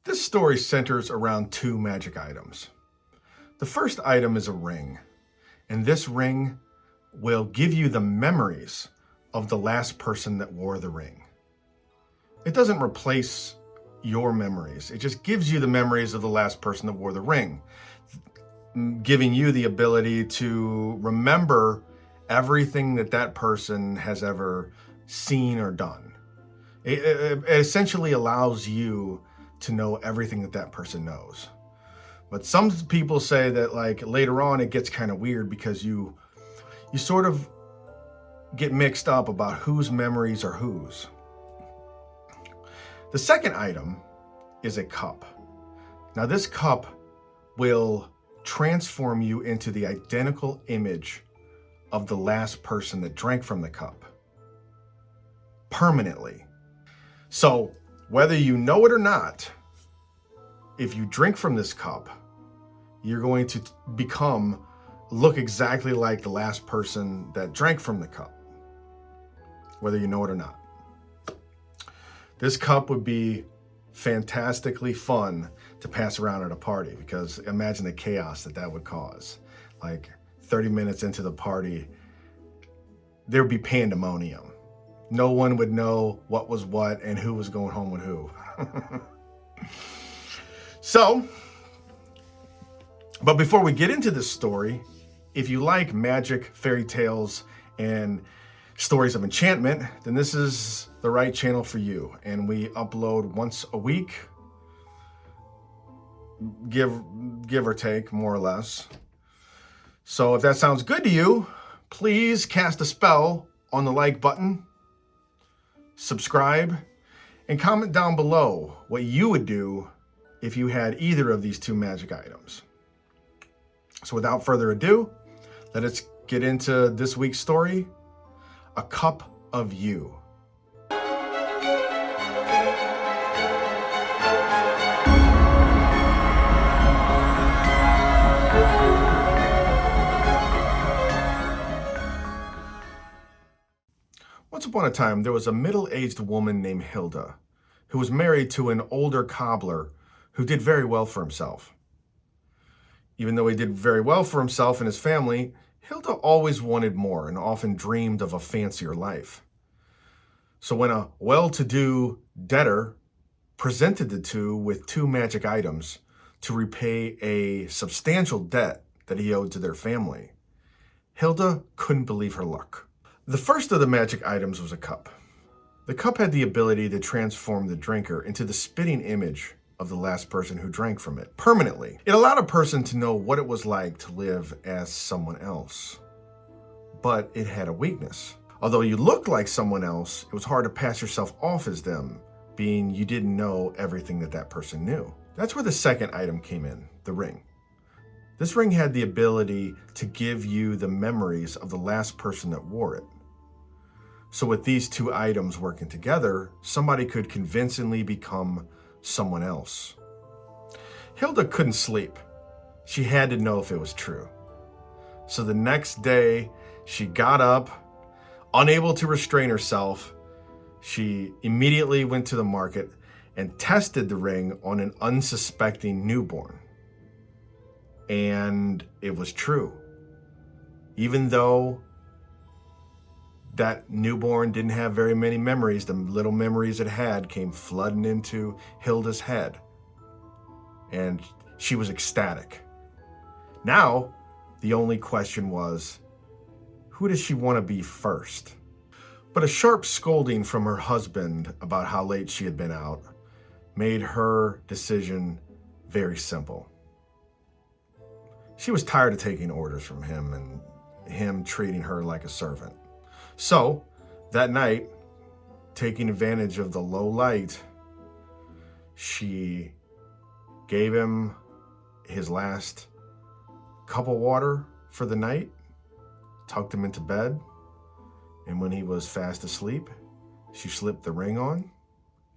This story centers around two magic items. The first item is a ring, and this ring will give you the memories of the last person that wore the ring. It doesn't replace your memories, it just gives you the memories of the last person that wore the ring, giving you the ability to remember everything that that person has ever seen or done. It essentially allows you to know everything that that person knows. But some people say that like later on it gets kind of weird because you sort of get mixed up about whose memories are whose. The second item is a cup. Now this cup will transform you into the identical image of the last person that drank from the cup permanently. So whether you know it or not, if you drink from this cup, you're going to look exactly like the last person that drank from the cup, whether you know it or not. This cup would be fantastically fun to pass around at a party because imagine the chaos that would cause. Like 30 minutes into the party, there would be pandemonium. No one would know what was what and who was going home with who. But before we get into this story, if you like magic, fairy tales, and stories of enchantment, then this is the right channel for you. And we upload once a week, give or take, more or less. So if that sounds good to you, please cast a spell on the like button, subscribe, and comment down below what you would do if you had either of these two magic items. So without further ado, let us get into this week's story, A Cup of You. Once upon a time, there was a middle-aged woman named Hilda, who was married to an older cobbler who did very well for himself. Even though he did very well for himself and his family, Hilda always wanted more and often dreamed of a fancier life. So when a well-to-do debtor presented the two with two magic items to repay a substantial debt that he owed to their family, Hilda couldn't believe her luck. The first of the magic items was a cup. The cup had the ability to transform the drinker into the spitting image of the last person who drank from it permanently. It allowed a person to know what it was like to live as someone else. But it had a weakness. Although you looked like someone else, it was hard to pass yourself off as them, being you didn't know everything that that person knew. That's where the second item came in, the ring. This ring had the ability to give you the memories of the last person that wore it. So with these two items working together, somebody could convincingly become someone else. Hilda couldn't sleep. She had to know if it was true. So the next day, she got up, unable to restrain herself. She immediately went to the market and tested the ring on an unsuspecting newborn. And it was true. Even though that newborn didn't have very many memories, the little memories it had came flooding into Hilda's head. And she was ecstatic. Now, the only question was, who does she want to be first? But a sharp scolding from her husband about how late she had been out made her decision very simple. She was tired of taking orders from him and him treating her like a servant. So, that night, taking advantage of the low light, she gave him his last cup of water for the night, tucked him into bed, and when he was fast asleep, she slipped the ring on.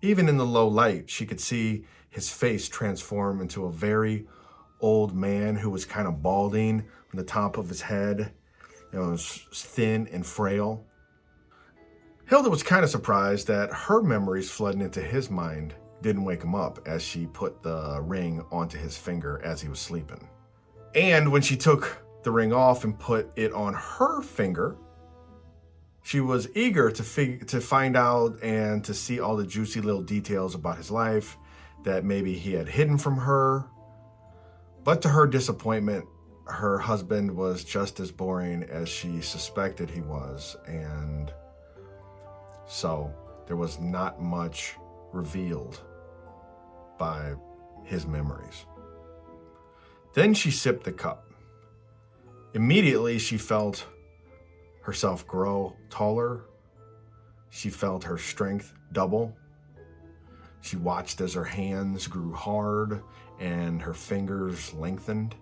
Even in the low light, she could see his face transform into a very old man who was kind of balding from the top of his head. It was thin and frail. Hilda was kind of surprised that her memories flooding into his mind didn't wake him up as she put the ring onto his finger as he was sleeping. And when she took the ring off and put it on her finger, she was eager to find out and to see all the juicy little details about his life that maybe he had hidden from her. But to her disappointment, her husband was just as boring as she suspected he was, and so there was not much revealed by his memories. Then she sipped the cup. Immediately, she felt herself grow taller. She felt her strength double. She watched as her hands grew hard and her fingers lengthened.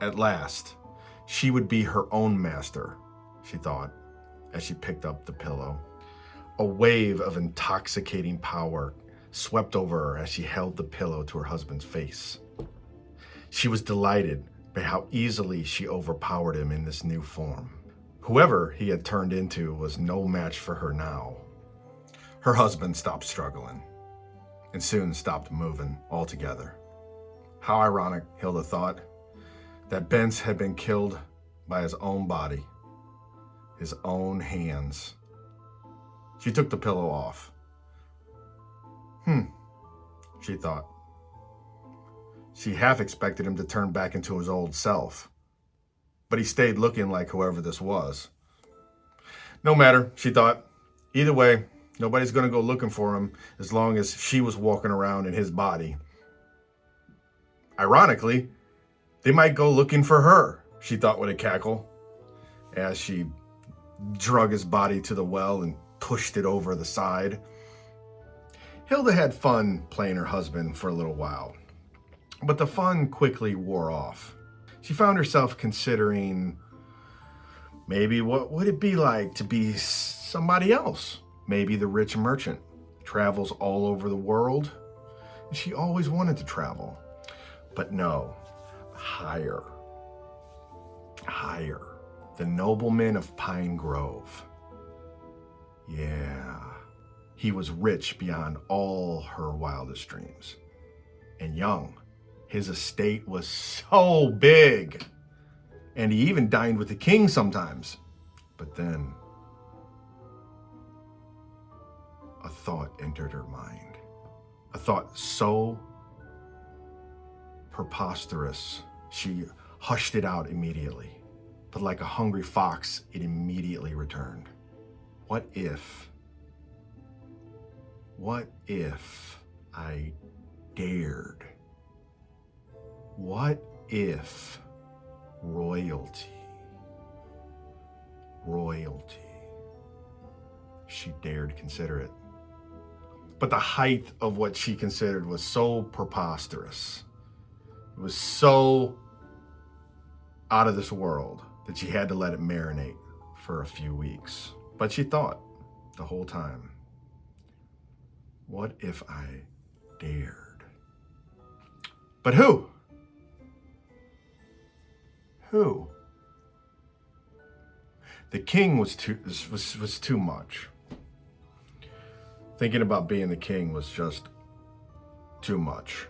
At last, she would be her own master, she thought, as she picked up the pillow. A wave of intoxicating power swept over her as she held the pillow to her husband's face. She was delighted by how easily she overpowered him in this new form. Whoever he had turned into was no match for her now. Her husband stopped struggling and soon stopped moving altogether. How ironic, Hilda thought, that Bence had been killed by his own body, his own hands. She took the pillow off. She thought. She half expected him to turn back into his old self, but he stayed looking like whoever this was. No matter, she thought. Either way, nobody's going to go looking for him as long as she was walking around in his body. Ironically, they might go looking for her, she thought with a cackle, as she drug his body to the well and pushed it over the side. Hilda had fun playing her husband for a little while, but the fun quickly wore off. She found herself considering maybe what would it be like to be somebody else? Maybe the rich merchant travels all over the world. And she always wanted to travel, but no, higher. The nobleman of Pine Grove. Yeah, he was rich beyond all her wildest dreams. And young. His estate was so big. And he even dined with the king sometimes. But then a thought entered her mind. A thought so preposterous, she hushed it out immediately. But like a hungry fox, it immediately returned. What if I dared? What if royalty? She dared consider it. But the height of what she considered was so preposterous. It was so out of this world that she had to let it marinate for a few weeks. But she thought the whole time, what if I dared? But who? Who? The king was too much. Thinking about being the king was just too much.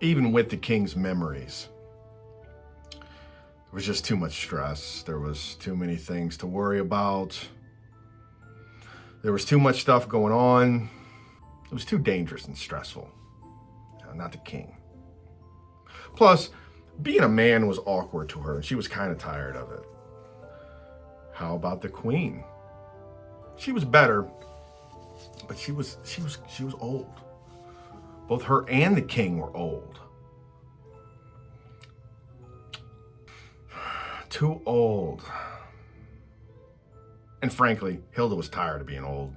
Even with the king's memories, there was just too much stress. There was too many things to worry about. There was too much stuff going on. It was too dangerous and stressful. Not the king. Plus, being a man was awkward to her, and she was kind of tired of it. How about the queen? She was better, but she was old. Both her and the king were old. Too old. And frankly, Hilda was tired of being old.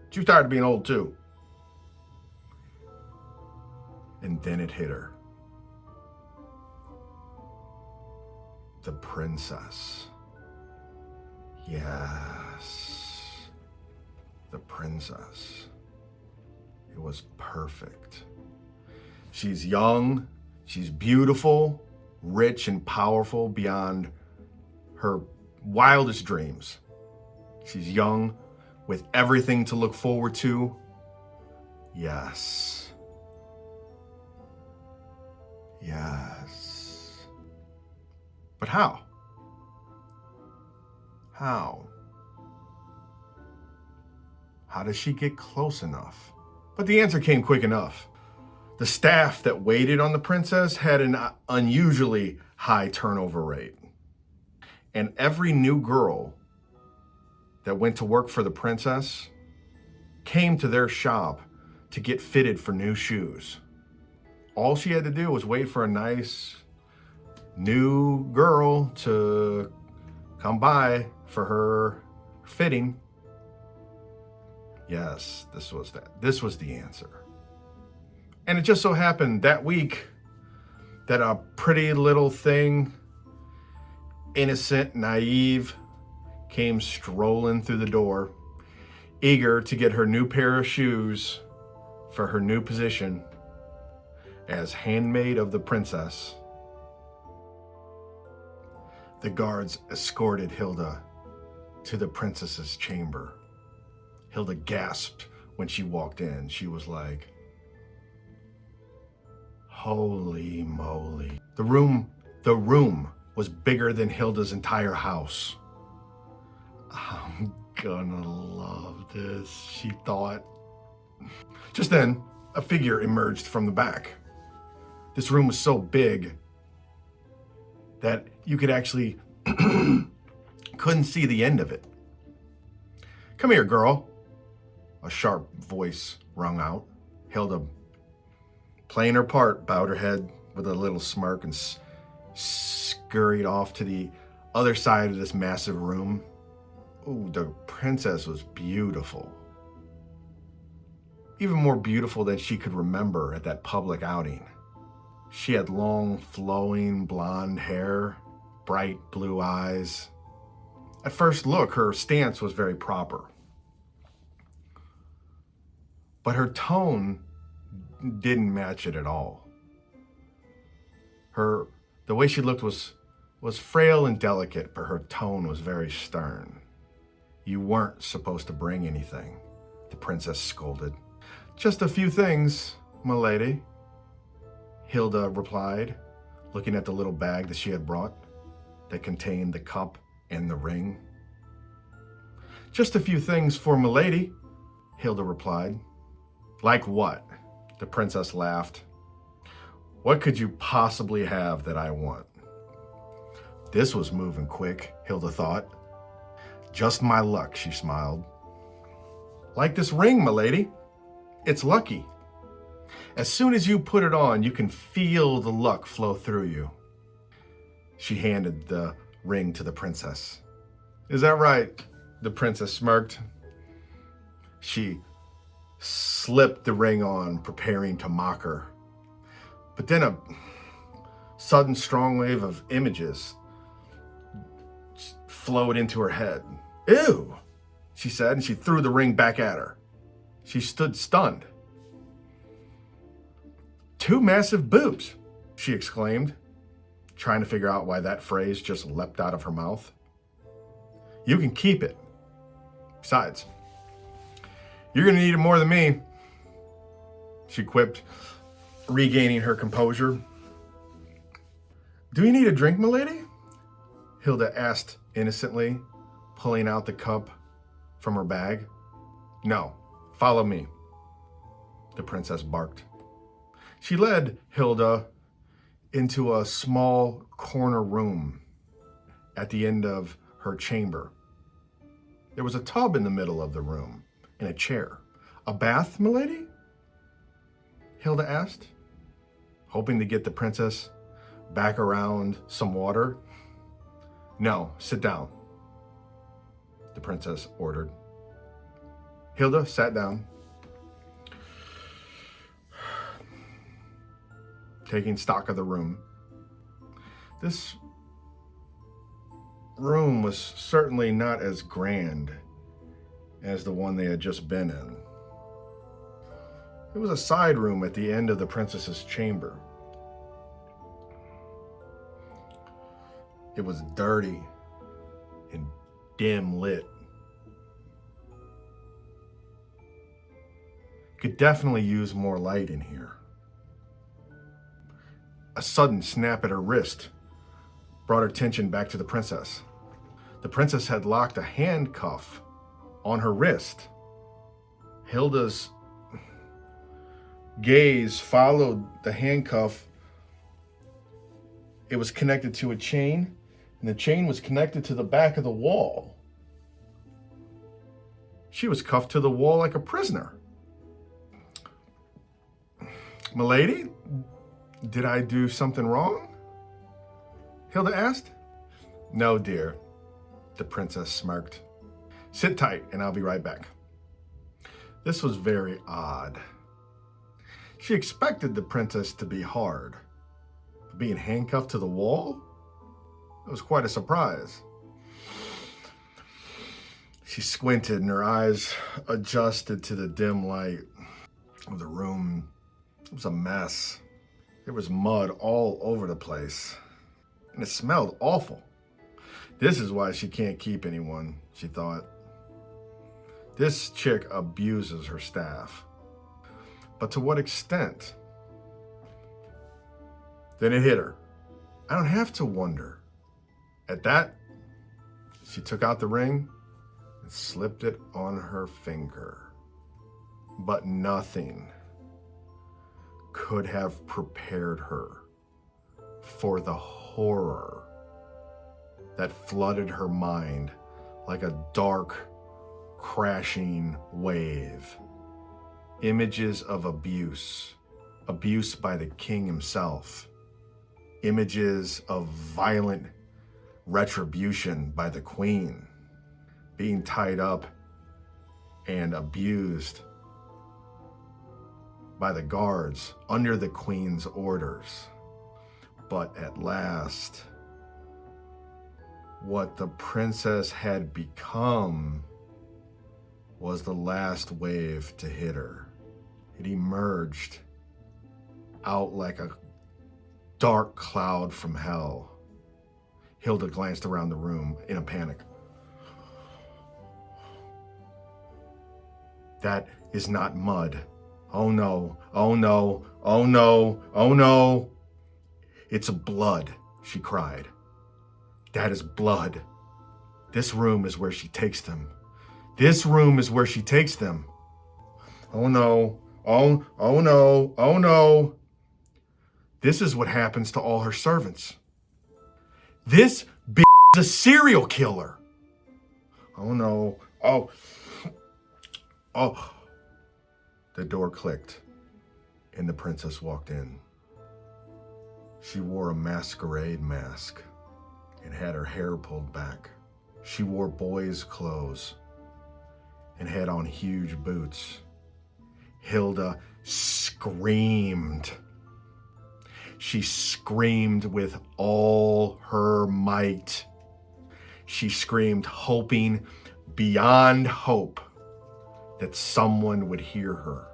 She was tired of being old too. And then it hit her. The princess. Yes. The princess. It was perfect. She's young, she's beautiful, rich and powerful beyond her wildest dreams. She's young with everything to look forward to, Yes. Yes. But how? How? How does she get close enough? But the answer came quick enough. The staff that waited on the princess had an unusually high turnover rate. And every new girl that went to work for the princess came to their shop to get fitted for new shoes. All she had to do was wait for a nice new girl to come by for her fitting. Yes, this was that. This was the answer. And it just so happened that week that a pretty little thing, innocent, naive, came strolling through the door, eager to get her new pair of shoes for her new position as handmaid of the princess. The guards escorted Hilda to the princess's chamber. Hilda gasped when she walked in. She was like, holy moly. The room was bigger than Hilda's entire house. I'm gonna love this, she thought. Just then, a figure emerged from the back. This room was so big that you could actually couldn't see the end of it. Come here, girl, a sharp voice rung out. Hilda, playing her part, bowed her head with a little smirk and scurried off to the other side of this massive room. Ooh, the princess was beautiful. Even more beautiful than she could remember at that public outing. She had long, flowing blonde hair, bright blue eyes. At first look, her stance was very proper. But her tone didn't match it at all. The way she looked was frail and delicate, but her tone was very stern. You weren't supposed to bring anything, the princess scolded. Just a few things, my lady, Hilda replied, looking at the little bag that she had brought that contained the cup and the ring. Just a few things for my lady, Hilda replied. Like what? The princess laughed. What could you possibly have that I want? This was moving quick, Hilda thought. Just my luck, she smiled. Like this ring, my lady. It's lucky. As soon as you put it on, you can feel the luck flow through you. She handed the ring to the princess. Is that right? The princess smirked. She slipped the ring on, preparing to mock her. But then a sudden strong wave of images flowed into her head. Ew, she said, and she threw the ring back at her. She stood stunned. Two massive boobs, she exclaimed, trying to figure out why that phrase just leapt out of her mouth. You can keep it. Besides, you're gonna need it more than me, she quipped, regaining her composure. Do you need a drink, milady? Hilda asked innocently, pulling out the cup from her bag. No, follow me, the princess barked. She led Hilda into a small corner room at the end of her chamber. There was a tub in the middle of the room and a chair. A bath, milady? Hilda asked, hoping to get the princess back around some water. No, sit down, the princess ordered. Hilda sat down, taking stock of the room. This room was certainly not as grand as the one they had just been in. It was a side room at the end of the princess's chamber. It was dirty and dim lit. Could definitely use more light in here. A sudden snap at her wrist brought her attention back to the princess. The princess had locked a handcuff on her wrist. Hilda's gaze followed the handcuff. It was connected to a chain, and the chain was connected to the back of the wall. She was cuffed to the wall like a prisoner. "Milady, did I do something wrong?" Hilda asked. "No, dear," the princess smirked. "Sit tight and I'll be right back." This was very odd. She expected the princess to be hard. But being handcuffed to the wall? It was quite a surprise. She squinted and her eyes adjusted to the dim light of the room. It was a mess. There was mud all over the place, and it smelled awful. This is why she can't keep anyone, she thought. This chick abuses her staff. But to what extent? Then it hit her. I don't have to wonder. At that, she took out the ring and slipped it on her finger. But nothing could have prepared her for the horror that flooded her mind like a dark, crashing wave. Images of abuse by the king himself, images of violent retribution by the queen, being tied up and abused by the guards under the queen's orders. But at last, what the princess had become was the last wave to hit her. It emerged out like a dark cloud from hell. Hilda glanced around the room in a panic. That is not mud. Oh no, oh no, oh no, oh no. It's blood, she cried. That is blood. This room is where she takes them. This room is where she takes them. Oh no, oh no, oh no. This is what happens to all her servants. This bitch is a serial killer. Oh no, oh. The door clicked and the princess walked in. She wore a masquerade mask and had her hair pulled back. She wore boys' clothes and had on huge boots. Hilda screamed. She screamed with all her might. She screamed, hoping beyond hope that someone would hear her.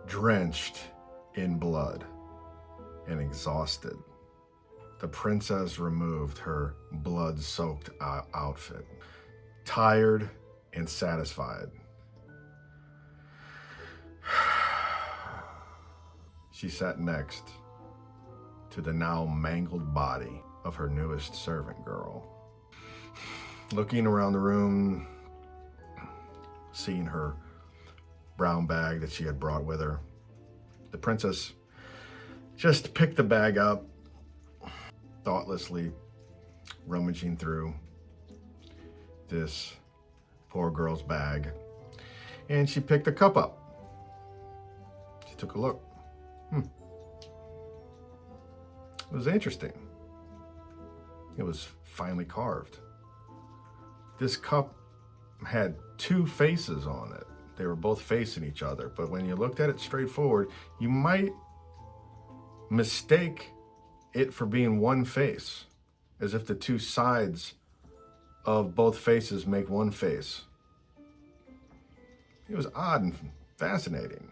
Drenched in blood and exhausted, the princess removed her blood-soaked outfit, tired and satisfied. She sat next to the now mangled body of her newest servant girl. Looking around the room, seeing her brown bag that she had brought with her, the princess just picked the bag up, thoughtlessly rummaging through this poor girl's bag, and she picked a cup up. She took a look. It was interesting. It was finely carved. This cup had two faces on it. They were both facing each other, but when you looked at it straight forward, you might mistake it for being one face, as if the two sides of both faces make one face. It was odd and fascinating.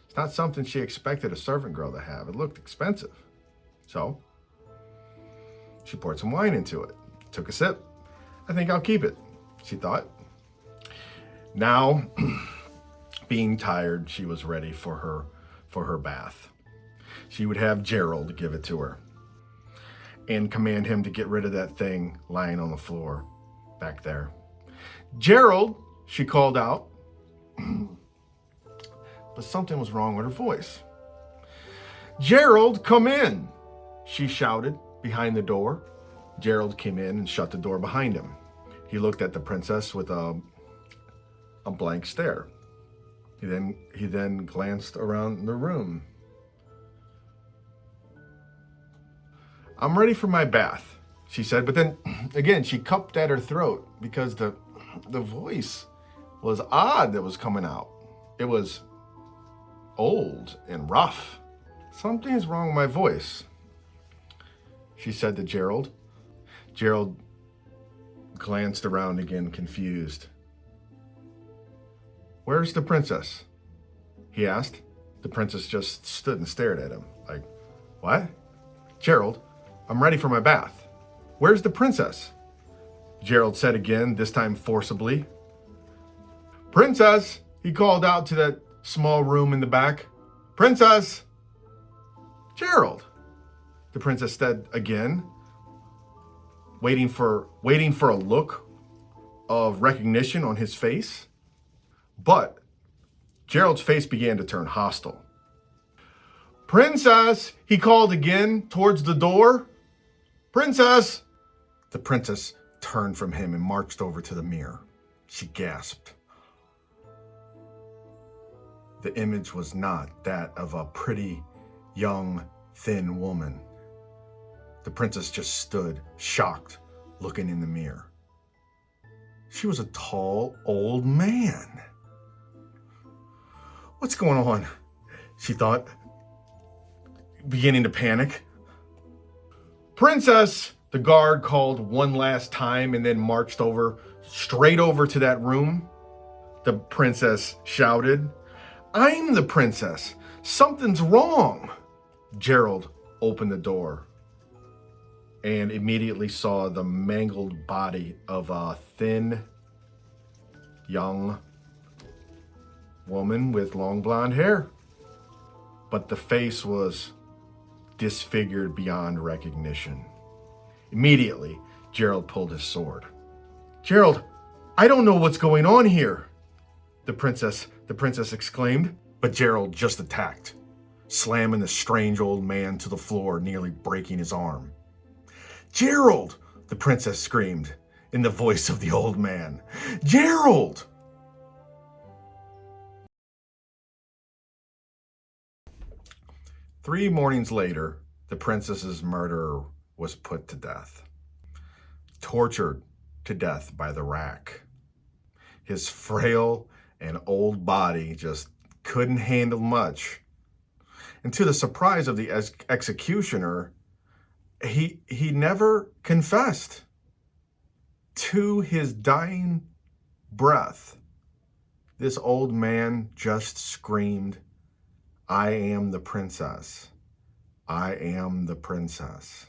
It's not something she expected a servant girl to have. It looked expensive. So she poured some wine into it, took a sip. I think I'll keep it, she thought. Now, being tired, she was ready for her bath. She would have Gerald give it to her and command him to get rid of that thing lying on the floor back there. Gerald, she called out, but something was wrong with her voice. Gerald, come in, she shouted behind the door. Gerald came in and shut the door behind him. He looked at the princess with a blank stare. He then glanced around the room. I'm ready for my bath, she said, but then again, she cupped at her throat because the voice was odd that was coming out. It was old and rough. Something's wrong with my voice, she said to Gerald. Gerald glanced around again, confused. Where's the princess? He asked. The princess just stood and stared at him like, what? Gerald, I'm ready for my bath. Where's the princess? Gerald said again, this time forcibly. Princess, he called out to that small room in the back. Princess! Gerald, the princess said again, waiting for a look of recognition on his face. But Gerald's face began to turn hostile. Princess, he called again towards the door. Princess! The princess turned from him and marched over to the mirror. She gasped. The image was not that of a pretty, young, thin woman. The princess just stood, shocked, looking in the mirror. She was a tall, old man. What's going on? She thought, beginning to panic. Princess, the guard called one last time and then marched straight over to that room. The princess shouted, I'm the princess. Something's wrong. Gerald opened the door and immediately saw the mangled body of a thin, young woman with long blonde hair. But the face was disfigured beyond recognition. Immediately, Gerald pulled his sword. Gerald, I don't know what's going on here, the princess exclaimed. But Gerald just attacked, slamming the strange old man to the floor, nearly breaking his arm. Gerald, the princess screamed in the voice of the old man. Gerald! Three mornings later, the princess's murderer was put to death, tortured to death by the rack. His frail and old body just couldn't handle much. And to the surprise of the executioner, he never confessed. To his dying breath, this old man just screamed, I am the princess. I am the princess.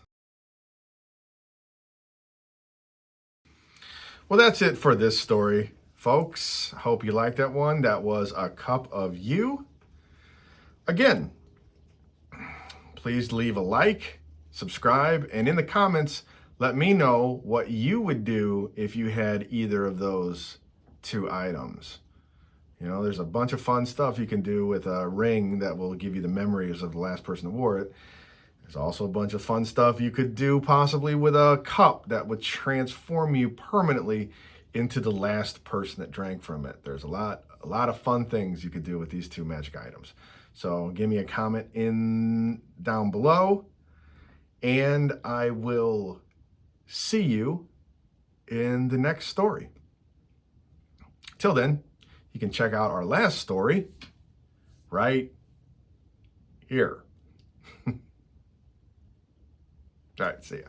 Well, that's it for this story, folks. Hope you liked that one. That was A Cup of You. Again, please leave a like, subscribe, and in the comments, let me know what you would do if you had either of those two items. You know, there's a bunch of fun stuff you can do with a ring that will give you the memories of the last person who wore it. There's also a bunch of fun stuff you could do possibly with a cup that would transform you permanently into the last person that drank from it. There's a lot of fun things you could do with these two magic items. So give me a comment down below, and I will see you in the next story. Till then, you can check out our last story right here. All right, see ya.